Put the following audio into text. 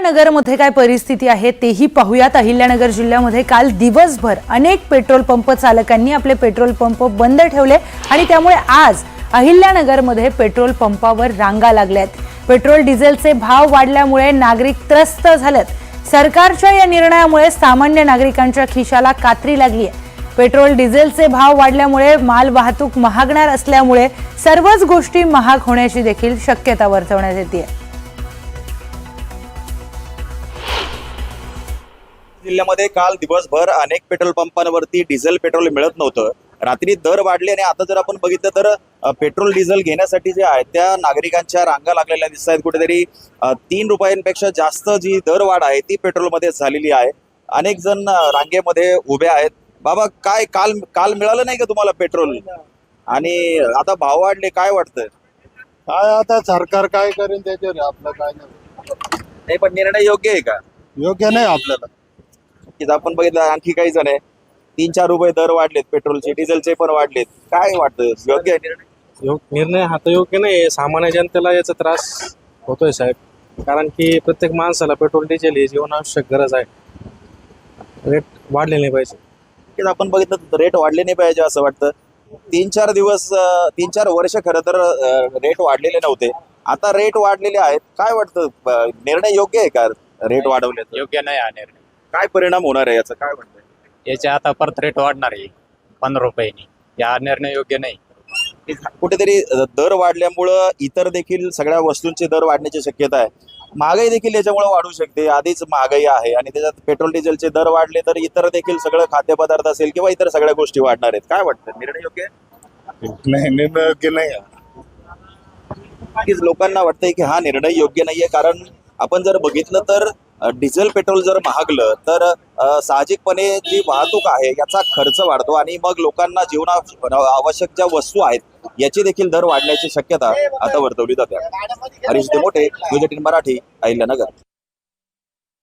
अहिल्यानगरमध्ये काय परिस्थिती आहे तेही पाहूयात। अहिल्यानगर जिल्ह्यामध्ये काल दिवसभर अनेक पेट्रोल पंप चालकांनी आपले पेट्रोल पंप बंद ठेवले आणि त्यामुळे आज अहिल्यानगरमध्ये पेट्रोल पंपावर रांगा लागल्यात। पेट्रोल डिझेलचे भाव वाढल्यामुळे नागरिक त्रस्त झालेत। सरकारच्या या निर्णयामुळे सामान्य नागरिकांच्या खिशाला कात्री लागली आहे। पेट्रोल डिझेलचे भाव वाढल्यामुळे माल वाहतूक महागणार असल्यामुळे सर्वच गोष्टी महाग होण्याची देखील शक्यता वर्तवण्यात येते। जिल्ह्यामध्ये काल दिवसभर अनेक पेट्रोल पंपांवरती डिझेल पेट्रोल मिळत नव्हतं। रात्री दर वाढले आणि आता जर आपण बघितलं तर पेट्रोल डिझेल घेण्यासाठी जे आहे त्या नागरिकांच्या रांगा लागलेल्या दिसत आहेत। कुठेतरी 3 रुपयांपेक्षा जास्त जी दरवाढ आहे ती पेट्रोलमध्ये झालेली आहे। अनेक जण रांगेमध्ये उभे आहेत। बाबा काय काल मिळालं नाही का तुम्हाला पेट्रोल आणि आता भाव वाढले, काय वाटतं? काय आता सरकार काय करेल त्याच्यावर आपलं काय नाही, पण निर्णय योग्य आहे का? योग्य नाही आपल्याला। की आपण बघितलं आणखी काही जण आहे 3-4 रुपये दर वाढलेत, पेट्रोलचे डिझेलचे पण वाढलेत, काय वाटतं योग्य आहे निर्णय? निर्णय हा तर योग्य नाही। सामान्य जनतेला याचा त्रास होतोय साहेब, कारण की प्रत्येक माणसाला पेट्रोल डिझेल ही जीवनावश्यक गरज आहे। रेट वाढले नाही पाहिजे। आपण बघितलं रेट वाढले नाही पाहिजे असं वाटतं। 3-4 वर्ष खरं तर रेट वाढलेले नव्हते, आता रेट वाढलेले आहेत। काय वाटतं निर्णय योग्य आहे का? रेट वाढवले योग्य नाही हा निर्णय। काय परिणाम होणार आहे याचा, काय वाटतं? याच्या आता परत रेट वाढणार आहे 15 रुपयांनी। या निर्णय योग्य नाही। कुठेतरी दर वाढल्यामुळं इतर देखील सगळ्या वस्तूंचे दर वाढण्याची शक्यता आहे। महागाई देखील याच्यामुळे वाढू शकते। आधीच महागाई आहे आणि त्याच्यात पेट्रोल डिझेलचे दर वाढले तर इतर देखील सगळं खाद्यपदार्थ असेल किंवा इतर सगळ्या गोष्टी वाढणार आहेत। काय वाटतं निर्णय योग्य आहे? नाही, निर्णय योग्य नाही। नक्कीच लोकांना वाटतंय की हा निर्णय योग्य नाहीये, कारण आपण जर बघितलं तर डिझेल पेट्रोल जर महागलं तर साहजिकपणे जी वाहतूक आहे याचा खर्च वाढतो आणि मग लोकांना आवश्यक ज्या वस्तू आहेत याची देखील दर वाढण्याची शक्यता आता वर्तवली जाते। हरीश देमोटे, न्यूज 18 मराठी, अहिल्यानगर।